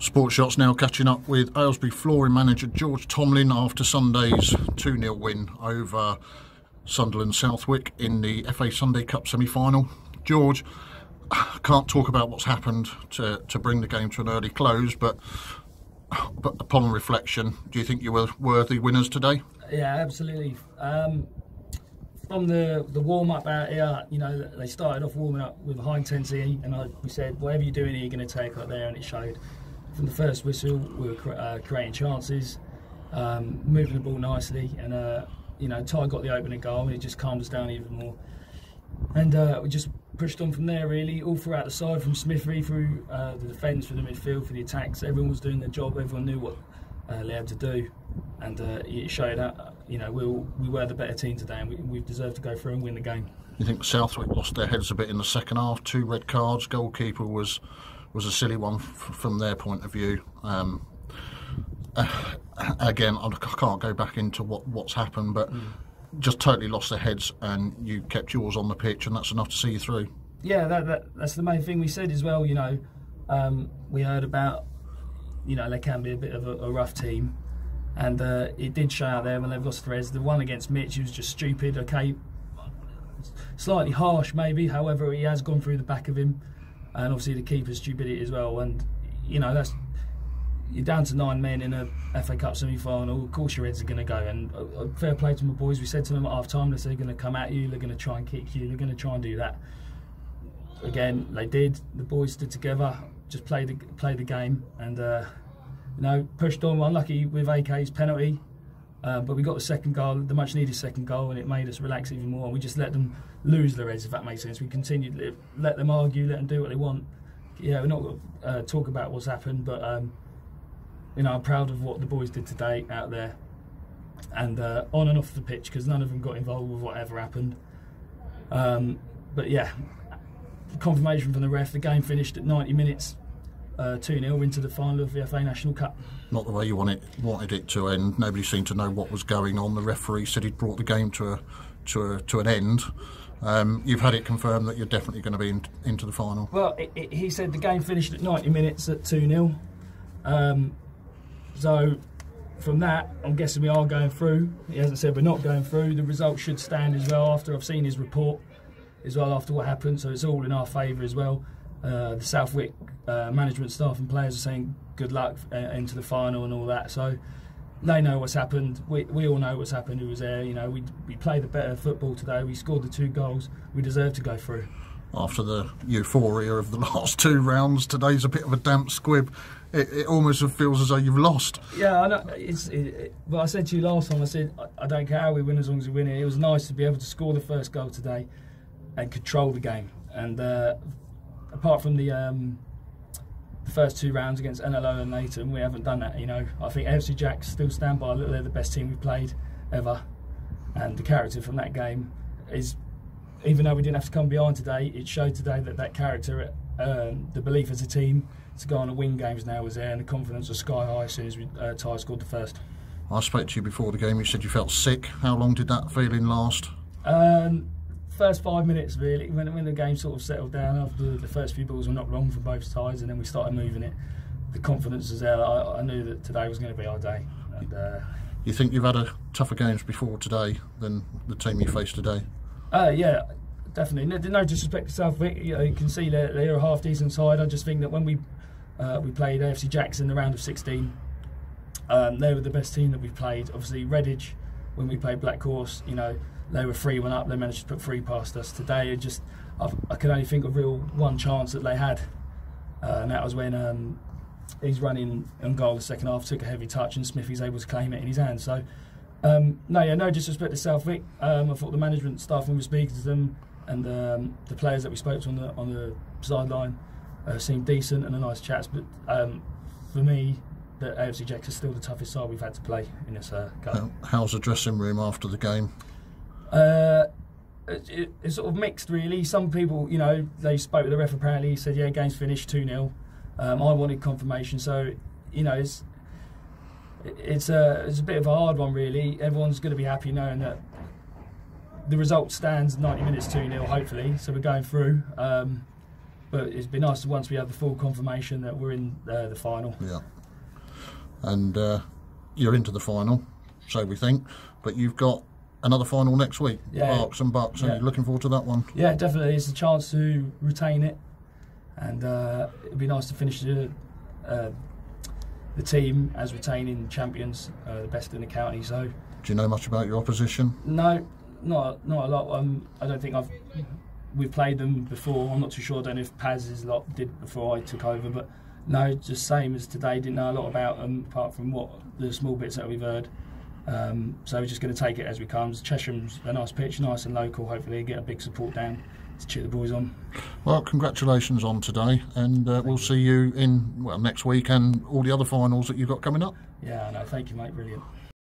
Sports Shots now catching up with Aylesbury Flooring manager George Tomlin after Sunday's 2-0 win over Sunderland Southwick in the FA Sunday Cup semi-final. George, can't talk about what's happened to bring the game to an early close, but upon reflection, do you think you were worthy winners today? Yeah, absolutely. From the warm-up out here, you know, they started off warming up with high intensity, and we said, whatever you're doing here, you're going to take up there, and it showed. From the first whistle, we were creating chances, moving the ball nicely, and you know, Ty got the opening goal, and it just calmed us down even more. And we just pushed on from there, really, all throughout the side, from Smithy through the defence, through the midfield, for the attacks. Everyone was doing their job. Everyone knew what they had to do, and it showed that you know we were the better team today, and we deserved to go through and win the game. You think Southwick lost their heads a bit in the second half? 2 red cards. Goalkeeper was a silly one from their point of view. Again, I can't go back into what's happened, but just totally lost their heads, and you kept yours on the pitch, and that's enough to see you through. Yeah, that's the main thing we said as well. You know, we heard about, you know, they can be a bit of a rough team, and it did show out there when they've lost threads. The one against Mitch, he was just stupid. Okay, slightly harsh maybe. However, he has gone through the back of him. And obviously the keeper's stupidity as well, and you know you're down to 9 men in a FA Cup semi-final. Of course your heads are going to go, and fair play to my boys. We said to them at half-time that they're going to come at you, they're going to try and kick you, they're going to try and do that. Again, they did. The boys stood together, just played the game, and you know, pushed on. Unlucky with AK's penalty, but we got the second goal, the much-needed second goal, and it made us relax even more. We just let them lose their heads, if that makes sense. We continued to let them argue, let them do what they want. Yeah, we're not going to talk about what's happened, but you know, I'm proud of what the boys did today out there, and on and off the pitch, because none of them got involved with whatever happened. But yeah, confirmation from the ref. The game finished at 90 minutes, 2-0 into the final of the FA National Cup. Not the way you wanted it to end. Nobody seemed to know what was going on. The referee said he'd brought the game to an end. You've had it confirmed that you're definitely going to be into the final. Well, he said the game finished at 90 minutes at 2-0. So from that, I'm guessing we are going through. He hasn't said we're not going through. The result should stand as well after I've seen his report as well after what happened. So it's all in our favour as well. The Southwick management staff and players are saying good luck into the final and all that. So they know what's happened. We all know what's happened. Who was there? You know, we played the better football today. We scored the 2 goals. We deserve to go through. After the euphoria of the last 2 rounds, today's a bit of a damp squib. It almost feels as though you've lost. Yeah, I know. But I said to you last time, I said I don't care how we win as long as we win it. It was nice to be able to score the first goal today and control the game. And apart from the first 2 rounds against NLO and Leighton, we haven't done that. You know, I think AFC Jacks still stand by. They're the best team we've played ever, and the character from that game is, even though we didn't have to come behind today, it showed today that character, the belief as a team to go on and win games now was there, and the confidence was sky high as soon as Ty scored the first. I spoke to you before the game. You said you felt sick. How long did that feeling last? First 5 minutes really, when the game sort of settled down after the first few balls were knocked wrong from both sides, and then we started moving it. The confidence was there. I knew that today was going to be our day. And, you think you've had tougher games before today than the team you faced today? Yeah, definitely. No disrespect to Southwick. You can see they're a half decent side. I just think that when we played AFC Jacks in the round of 16, they were the best team that we've played. Obviously Redditch, when we played Black Horse, you know, they were 3-1 up. They managed to put 3 past us. Today, I can only think of one chance that they had, and that was when he's running on goal the second half, took a heavy touch, and Smithy's able to claim it in his hand. So, no disrespect to Southwick. I thought the management staff, when we were speaking to them, and the players that we spoke to on the sideline seemed decent and a nice chats. But for me, the AFC Jacks is still the toughest side we've had to play in this game. How's the dressing room after the game? It's sort of mixed, really. Some people, you know, they spoke with the ref. Apparently, he said, "Yeah, game's finished, 2-0." I wanted confirmation, so you know, it's a bit of a hard one, really. Everyone's going to be happy knowing that the result stands 90 minutes 2-0, hopefully. So we're going through. But it's been nice once we have the full confirmation that we're in the final. Yeah. And you're into the final, so we think. But you've got another final next week, Berks and Bucks, and you're looking forward to that one? Yeah, definitely. It's a chance to retain it, and it'd be nice to finish the team as retaining champions, the best in the county. So, do you know much about your opposition? No, not a lot. I don't think we've played them before. I'm not too sure. I don't know if Paz's lot did before I took over, but no, just same as today. Didn't know a lot about them apart from what the small bits that we've heard. So we're just going to take it as we come. Chesham's a nice pitch, nice and local. Hopefully, get a big support down to cheer the boys on. Well, congratulations on today, and we'll see you in next week and all the other finals that you've got coming up. Yeah, I know. Thank you, mate. Brilliant.